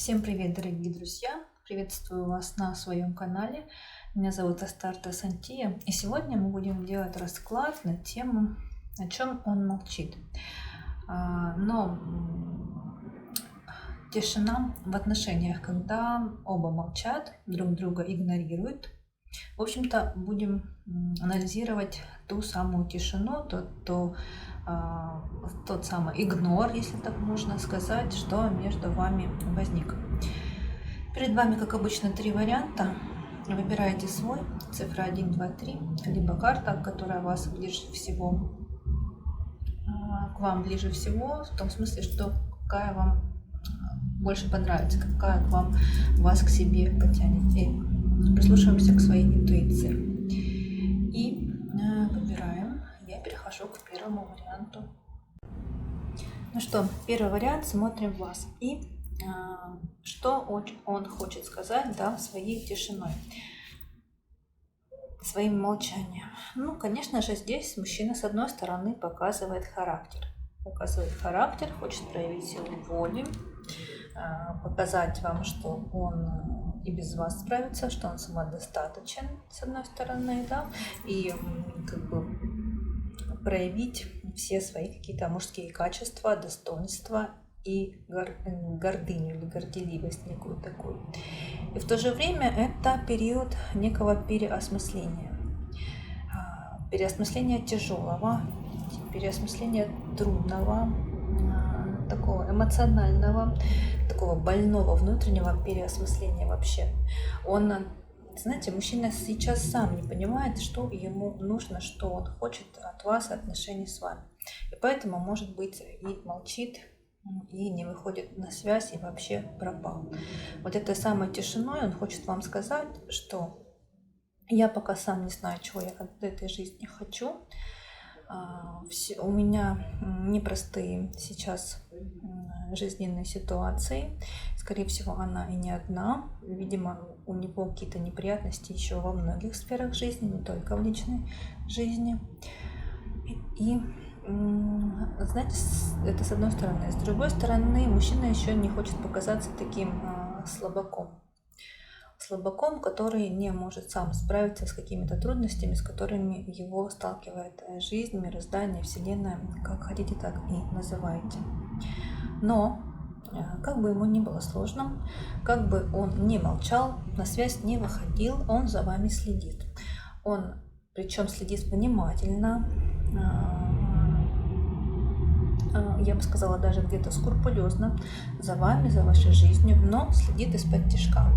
Всем привет, дорогие друзья! Приветствую вас на своем канале. Меня зовут Астарта Сантия, и сегодня мы будем делать расклад на тему «О чем он молчит». Но тишина в отношениях, когда оба молчат, друг друга игнорируют. В общем-то, будем анализировать ту самую тишину, тот самый игнор, если так можно сказать, что между вами возник. Перед вами, как обычно, три варианта. Выбираете свой, цифра 1, 2, 3, либо карта, которая вас ближе всего, к вам ближе всего, в том смысле, что какая вам больше понравится, какая вас к себе потянет. И прислушиваемся к своей интуиции. И выбираем. Я перехожу к первому варианту. Ну что, первый вариант, смотрим вас. И что он хочет сказать, своей тишиной, своим молчанием. Ну, конечно же, здесь мужчина, с одной стороны, показывает характер. Хочет проявить силу воли, показать вам, что он и без вас справится, что он самодостаточен, с одной стороны, и проявить все свои какие-то мужские качества, достоинства и гордыню или горделивость некую такую. И в то же время это период некого переосмысления. Переосмысления тяжелого, переосмысления трудного, такого эмоционального, такого больного внутреннего переосмысления вообще. Знаете, мужчина сейчас сам не понимает, что ему нужно, что он хочет от вас, отношений с вами. И поэтому, может быть, и молчит, и не выходит на связь, и вообще пропал. Вот этой самой тишиной он хочет вам сказать, что я пока сам не знаю, чего я от этой жизни хочу. У меня непростые сейчас жизненные ситуации. Скорее всего, она и не одна. Видимо, у него какие-то неприятности еще во многих сферах жизни, не только в личной жизни. И знаете, это с одной стороны. С другой стороны, мужчина еще не хочет показаться таким слабаком, который не может сам справиться с какими-то трудностями, с которыми его сталкивает жизнь, мироздание, вселенная, как хотите, так и называйте. Но как бы ему ни было сложно, как бы он ни молчал, на связь не выходил, он за вами следит. Он причем следит внимательно, я бы сказала, даже где-то скрупулезно за вами, за вашей жизнью, но следит из-под тишка.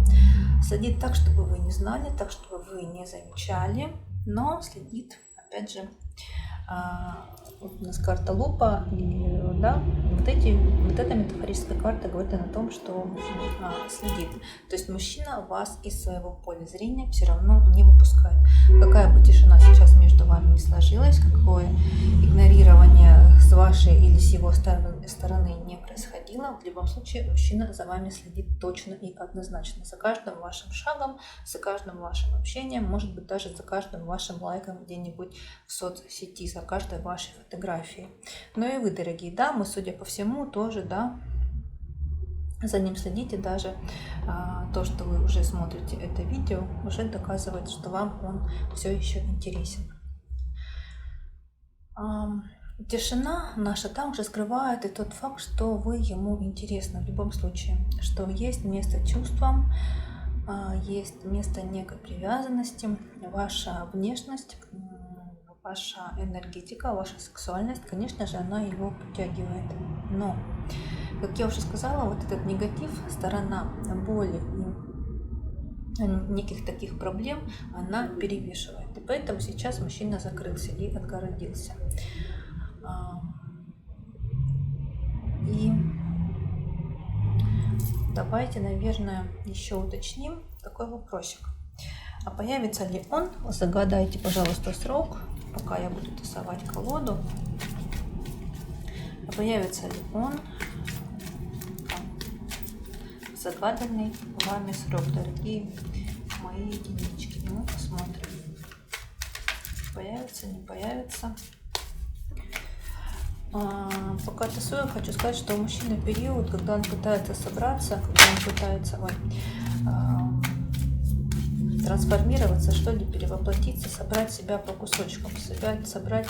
Следит так, чтобы вы не знали, так, чтобы вы не замечали, но следит, опять же, вот у нас карта лупа, и вот эта метафорическая карта говорит о том, что следит. То есть мужчина вас из своего поля зрения все равно не выпускает. Какая бы тишина сейчас между вами не сложилась, какое игнорирование с вашей или с его стороны не происходило, в любом случае мужчина за вами следит точно и однозначно. За каждым вашим шагом, за каждым вашим общением, может быть, даже за каждым вашим лайком где-нибудь в соцсети, за каждой вашей фотографией. Но и вы, дорогие дамы, судя по всему, тоже, за ним следите. Даже то, что вы уже смотрите это видео, уже доказывает, что вам он все еще интересен. Тишина наша также скрывает и тот факт, что вы ему интересны в любом случае, что есть место чувствам, есть место некой привязанности, ваша внешность, ваша энергетика, ваша сексуальность, конечно же, она его притягивает. Но, как я уже сказала, вот этот негатив, сторона боли и неких таких проблем, она перевешивает. И поэтому сейчас мужчина закрылся и отгородился. И давайте, наверное, еще уточним такой вопросик. А появится ли он? Загадайте, пожалуйста, срок, пока я буду тасовать колоду. А появится ли он? Загаданный вами срок, дорогие мои единички. Мы посмотрим, появится, не появится. Пока тасую, хочу сказать, что у мужчины период, когда он пытается собраться, когда он пытается трансформироваться, что ли, перевоплотиться, собрать себя по кусочкам, собрать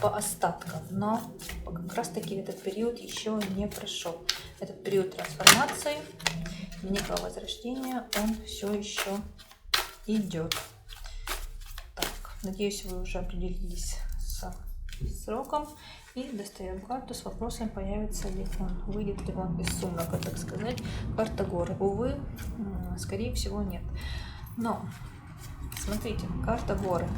по остаткам. Но как раз таки этот период еще не прошел. Этот период трансформации, некого возрождения, он все еще идет. Так, надеюсь, вы уже определились с сроком. И достаем карту с вопросом, появится ли он, выйдет ли он из сумрака, так сказать. Карта горы. Увы, скорее всего, нет. Но, смотрите, карта горы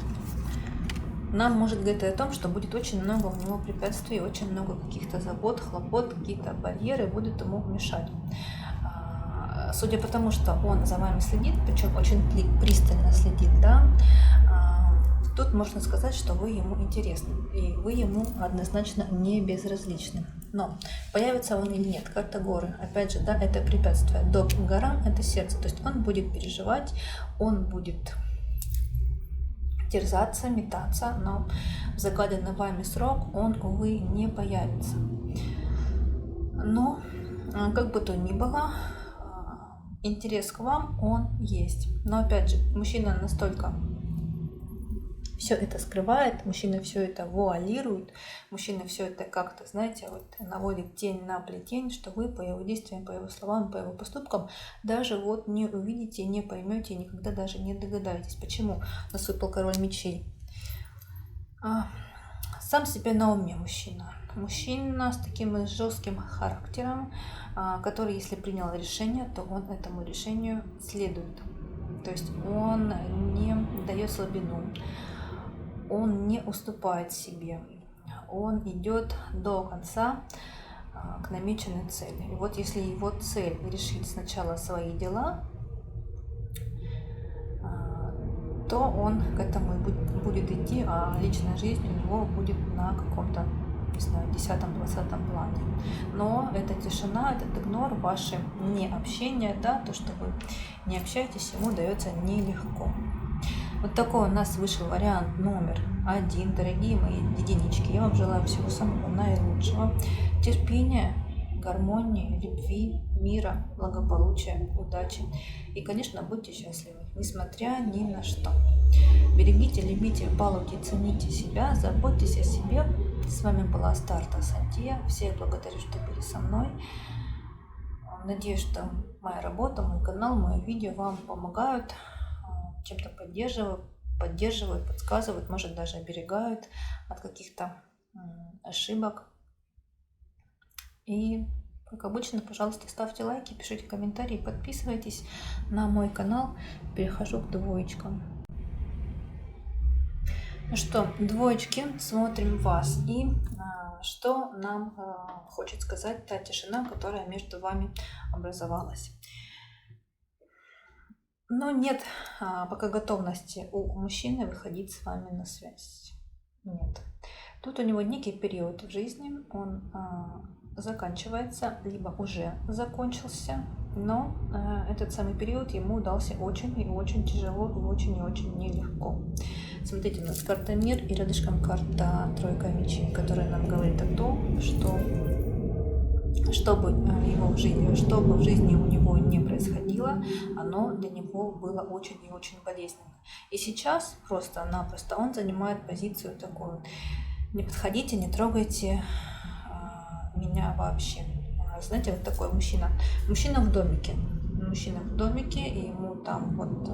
нам может говорить о том, что будет очень много у него препятствий, очень много каких-то забот, хлопот, какие-то барьеры будут ему мешать. Судя по тому, что он за вами следит, причем очень пристально следит, да, тут можно сказать, что вы ему интересны, и вы ему однозначно не безразличны. Но появится он или нет, карта горы, опять же, да, это препятствие. До горам это сердце, то есть он будет переживать, он будет терзаться, метаться, но в загаданный вами срок он, увы, не появится. Но, как бы то ни было, интерес к вам он есть. Но опять же, мужчина настолько все это скрывает, мужчина все это вуалирует, мужчина все это как-то, знаете, вот наводит тень на плетень, что вы по его действиям, по его словам, по его поступкам даже вот не увидите, не поймете, никогда даже не догадаетесь. Почему? У нас выпал король мечей. Сам себе на уме мужчина. Мужчина с таким жестким характером, который, если принял решение, то он этому решению следует. То есть он не дает слабину, он не уступает себе, он идет до конца к намеченной цели. И вот если его цель решить сначала свои дела, то он к этому будет идти, а личная жизнь у него будет на каком-то, не знаю, 10-20 плане. Но эта тишина, этот игнор, ваше необщение, да, то, что вы не общаетесь, ему дается нелегко. Вот такой у нас вышел вариант номер 1. Дорогие мои единички, я вам желаю всего самого наилучшего. Терпения, гармонии, любви, мира, благополучия, удачи. И, конечно, будьте счастливы, несмотря ни на что. Берегите, любите, балуйте, цените себя, заботьтесь о себе. С вами была Астарта Сантья. Всех благодарю, что были со мной. Надеюсь, что моя работа, мой канал, мои видео вам помогают, чем-то поддерживают, подсказывают, может, даже оберегают от каких-то ошибок. И, как обычно, пожалуйста, ставьте лайки, пишите комментарии, подписывайтесь на мой канал. Перехожу к двоечкам. Ну что, двоечки, смотрим вас. И что нам хочет сказать та тишина, которая между вами образовалась. Но нет пока готовности у мужчины выходить с вами на связь. Нет. Тут у него некий период в жизни, он заканчивается, либо уже закончился, но этот самый период ему дался очень и очень тяжело, и очень нелегко. Смотрите, у нас карта мир и рядышком карта тройка мечей, которая нам говорит о том, что чтобы в жизни у него не происходило, оно для него было очень и очень болезненно. И сейчас просто-напросто он занимает позицию такую: не подходите, не трогайте меня вообще. Знаете, вот такой мужчина в домике. Мужчина в домике, и ему там вот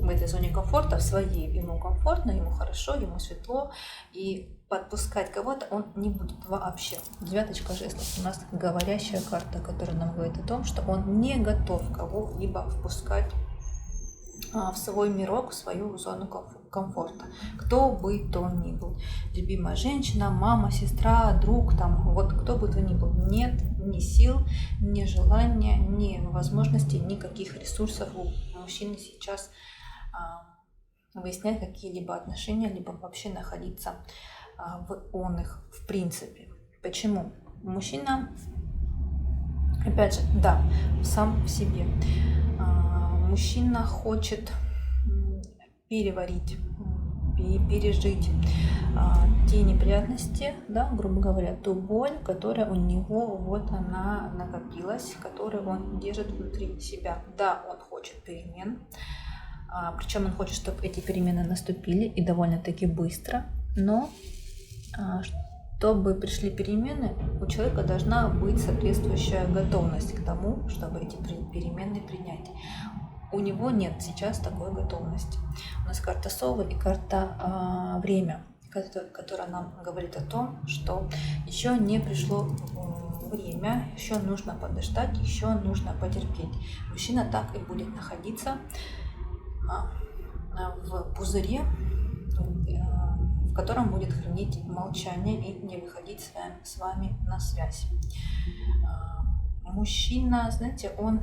в этой зоне комфорта, в своей, ему комфортно, ему хорошо, ему светло, и подпускать кого-то он не будет вообще. Девяточка жезлов у нас говорящая карта, которая нам говорит о том, что он не готов кого-либо впускать в свой мирок, в свою зону комфорта. Кто бы то ни был. Любимая женщина, мама, сестра, друг, там, вот кто бы то ни был. Нет ни сил, ни желания, ни возможностей, никаких ресурсов у мужчины сейчас выяснять какие-либо отношения, либо вообще находиться в их в принципе. Почему? Мужчина, опять же, да, сам в себе. Мужчина хочет переварить пережить те неприятности, да, грубо говоря, ту боль, которая у него вот она накопилась, которую он держит внутри себя. Да, он хочет перемен, причем он хочет, чтобы эти перемены наступили и довольно-таки быстро, но чтобы пришли перемены, у человека должна быть соответствующая готовность к тому, чтобы эти перемены принять. У него нет сейчас такой готовности. У нас карта совы и карта время, которая нам говорит о том, что еще не пришло время, еще нужно подождать, еще нужно потерпеть. Мужчина так и будет находиться в пузыре, в котором будет хранить молчание и не выходить с вами на связь. Мужчина, знаете, он...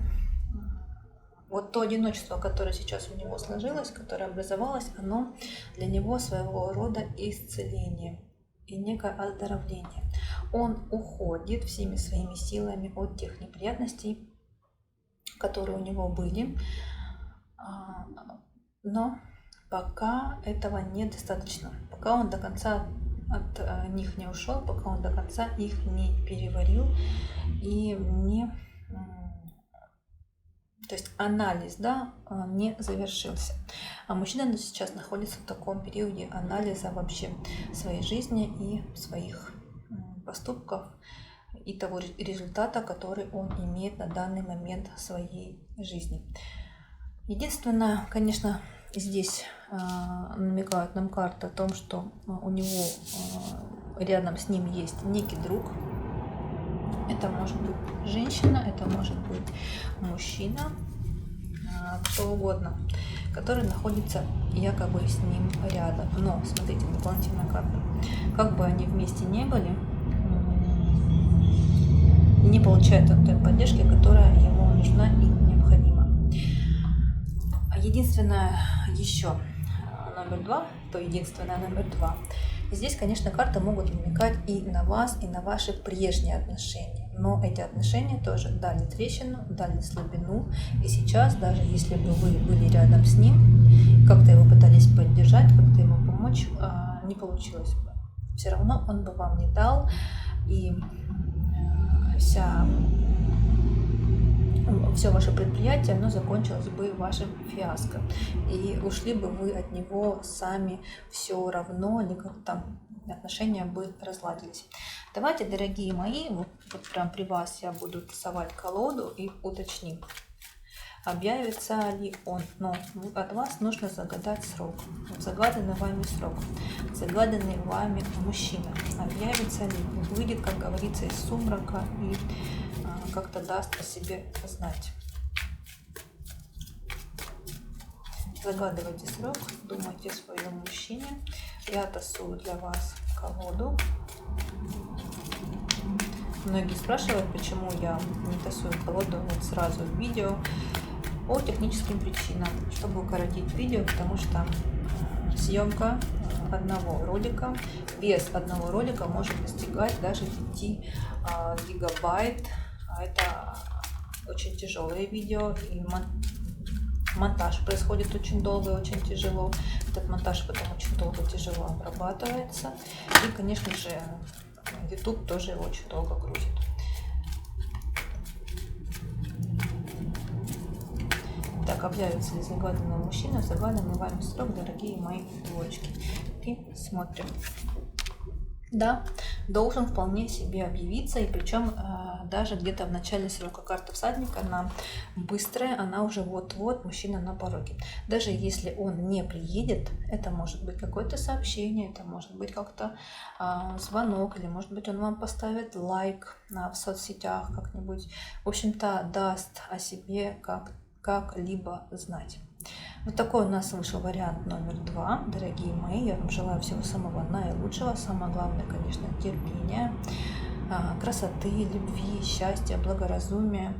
Вот то одиночество, которое сейчас у него сложилось, которое образовалось, оно для него своего рода исцеление и некое оздоровление. Он уходит всеми своими силами от тех неприятностей, которые у него были, но пока этого недостаточно. Пока он до конца от них не ушел, пока он до конца их не переварил и не... То есть анализ, да, не завершился. А мужчина сейчас находится в таком периоде анализа вообще своей жизни и своих поступков и того результата, который он имеет на данный момент в своей жизни. Единственное, конечно, здесь намекает нам карта о том, что у него рядом с ним есть некий друг. Это может быть женщина, это может быть мужчина, кто угодно, который находится якобы с ним рядом. Но, смотрите, дополнительная карта. Как бы они вместе не были, не получает той поддержки, которая ему нужна и необходима. Единственное еще номер 2, то единственное номер 2. Здесь, конечно, карты могут намекать и на вас, и на ваши прежние отношения. Но эти отношения тоже дали трещину, дали слабину. И сейчас, даже если бы вы были рядом с ним, как-то его пытались поддержать, как-то ему помочь, не получилось бы. Все равно он бы вам не дал. И все ваше предприятие, оно закончилось бы вашим фиаско. И ушли бы вы от него сами все равно, или как-то отношения бы разладились. Давайте, дорогие мои, вот прям при вас я буду тасовать колоду и уточним, объявится ли он. Но от вас нужно загадать срок, загаданный вами срок, загаданный вами мужчина. Объявится ли, выйдет, как говорится, из сумрака и как-то даст о себе знать. Загадывайте срок, думайте о своем мужчине. Я тасую для вас колоду. Многие спрашивают, почему я не тасую колоду вот сразу в видео. По техническим причинам, чтобы укоротить видео, потому что съемка одного ролика без одного ролика может достигать даже 5 гигабайт. Это очень тяжелое видео, и монтаж происходит очень долго и очень тяжело. Этот монтаж потом очень долго и тяжело обрабатывается. И, конечно же, YouTube тоже его очень долго грузит. Так, объявится ли загаданный мужчина, загаданный вами срок, дорогие мои двоечки. И смотрим. Да, должен вполне себе объявиться, и причем даже где-то в начале срока. Карта всадника, она быстрая, она уже вот-вот, мужчина на пороге. Даже если он не приедет, это может быть какое-то сообщение, это может быть как-то звонок, или может быть он вам поставит лайк в соцсетях как-нибудь. В общем-то, даст о себе как-либо знать. Вот такой у нас вышел вариант номер 2. Дорогие мои, я вам желаю всего самого наилучшего. Самое главное, конечно, терпения, красоты, любви, счастья, благоразумия,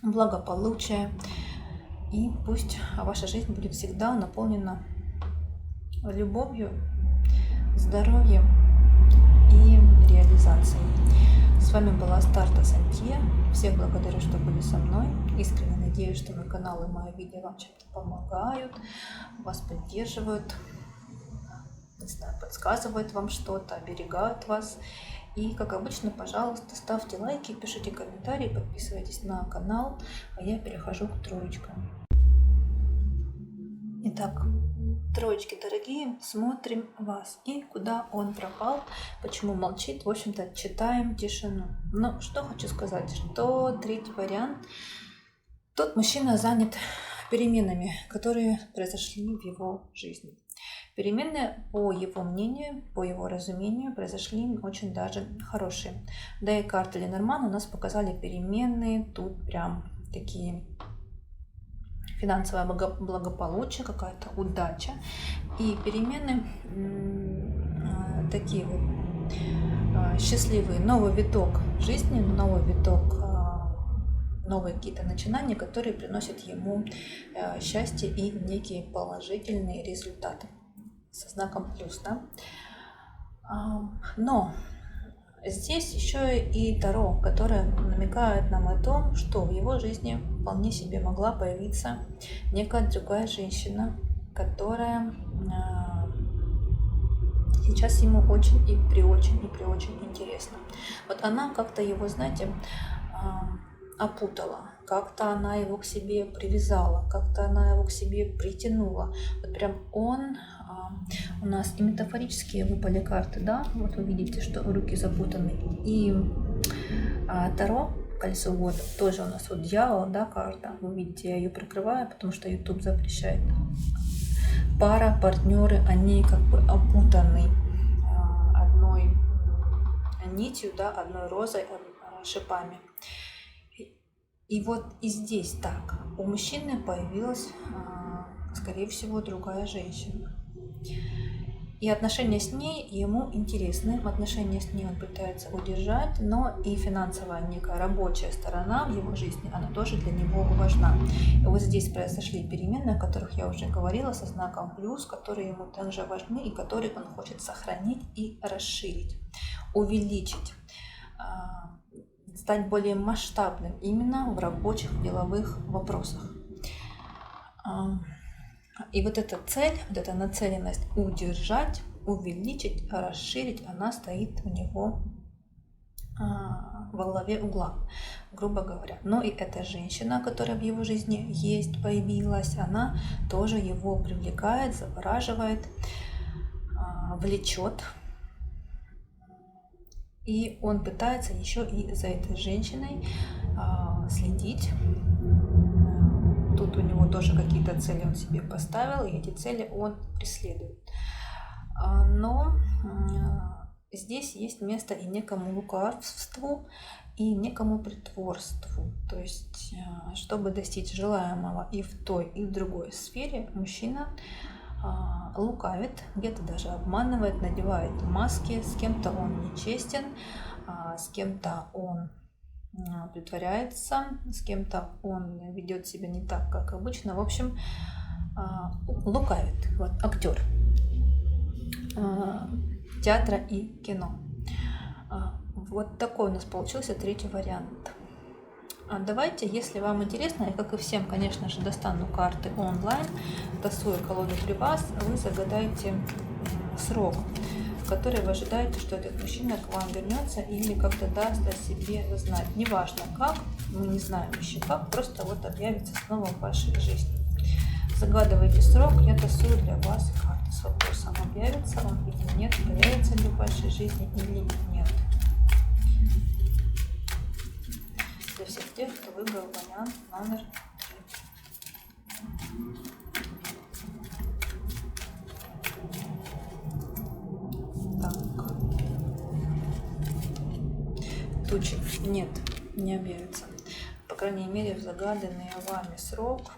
благополучия. И пусть ваша жизнь будет всегда наполнена любовью, здоровьем и реализацией. С вами была Старта Сантье. Всех благодарю, что были со мной. Искренне надеюсь, что мой канал и мои видео вам чем-то помогают, вас поддерживают, не знаю, подсказывают вам что-то, оберегают вас. И, как обычно, пожалуйста, ставьте лайки, пишите комментарии, подписывайтесь на канал, а я перехожу к троечкам. Итак, троечки дорогие, смотрим вас. И куда он пропал, почему молчит, в общем-то, читаем тишину. Но что хочу сказать, что третий вариант, тот мужчина занят переменами, которые произошли в его жизни. Перемены, по его мнению, по его разумению, произошли очень даже хорошие. Да и карты Ленорман у нас показали перемены, тут прям такие финансовое благополучие, какая-то удача. И перемены такие вот счастливые, новый виток жизни, новый виток, новые какие-то начинания, которые приносят ему счастье и некие положительные результаты со знаком плюс, да? Но здесь еще и Таро, которое намекает нам о том, что в его жизни вполне себе могла появиться некая другая женщина, которая сейчас ему очень и преочень интересна. Вот она как-то его, знаете, опутала, как-то она его к себе привязала, как-то она его к себе притянула. Вот прям он, у нас и метафорические выпали карты, да, вот вы видите, что руки запутаны, и Таро, кольцо года, тоже у нас вот дьявол, да, карта, вы видите, я ее прикрываю, потому что YouTube запрещает. Пара, партнеры, они как бы опутаны одной нитью, да, одной розой, шипами. И вот и здесь так, у мужчины появилась, скорее всего, другая женщина. И отношения с ней ему интересны, отношения с ней он пытается удержать, но и финансовая некая рабочая сторона в его жизни, она тоже для него важна. И вот здесь произошли перемены, о которых я уже говорила, со знаком плюс, которые ему также важны и которые он хочет сохранить и расширить, увеличить, стать более масштабным именно в рабочих, деловых вопросах. И вот эта цель, вот эта нацеленность удержать, увеличить, расширить, она стоит у него во главе угла, грубо говоря. Но и эта женщина, которая в его жизни есть, появилась, она тоже его привлекает, завораживает, влечет. И он пытается еще и за этой женщиной следить. Тут у него тоже какие-то цели он себе поставил, и эти цели он преследует. Но здесь есть место и некому лукавству, и некому притворству. То есть, чтобы достичь желаемого и в той, и в другой сфере, мужчина лукавит, где-то даже обманывает, надевает маски, с кем-то он нечестен, с кем-то он притворяется, с кем-то он ведет себя не так, как обычно. В общем, лукавит. Вот актер театра и кино. Вот такой у нас получился третий вариант. Давайте, если вам интересно, я, как и всем, конечно же, достану карты онлайн, тасую колоду при вас, вы загадаете срок, в который вы ожидаете, что этот мужчина к вам вернется или как-то даст о себе знать. Неважно как, мы не знаем еще как, просто вот объявится снова в вашей жизни. Загадывайте срок, я тасую для вас карты с вопросом, объявится он или нет, появится ли в вашей жизни или нет. Для всех тех, кто выбрал вариант номер 3. Так. Тучи. Нет, не объявится. По крайней мере, в загаданный вами срок.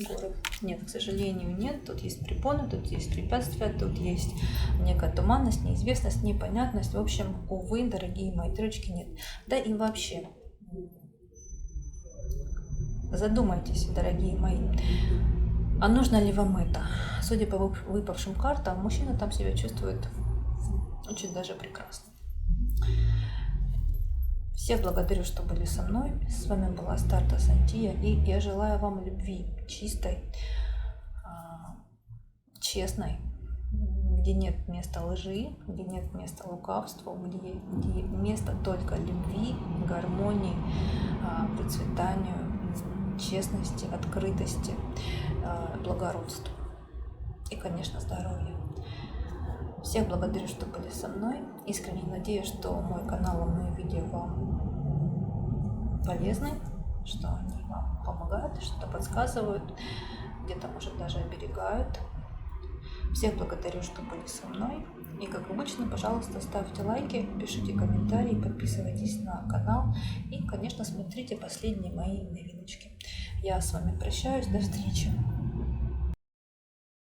Город. Нет, к сожалению, нет. Тут есть препоны, тут есть препятствия, тут есть некая туманность, неизвестность, непонятность. В общем, увы, дорогие мои троечки, нет. Да и вообще, задумайтесь, дорогие мои, а нужно ли вам это? Судя по выпавшим картам, мужчина там себя чувствует очень даже прекрасно. Всех благодарю, что были со мной. С вами была Старта Сантия, и я желаю вам любви чистой, честной, где нет места лжи, где нет места лукавству, где место только любви, гармонии, процветанию, честности, открытости, благородству и, конечно, здоровья. Всех благодарю, что были со мной. Искренне надеюсь, что мой канал и мои видео вам полезны, что они вам помогают, что-то подсказывают, где-то, может, даже оберегают. Всех благодарю, что были со мной. И, как обычно, пожалуйста, ставьте лайки, пишите комментарии, подписывайтесь на канал и, конечно, смотрите последние мои новиночки. Я с вами прощаюсь. До встречи.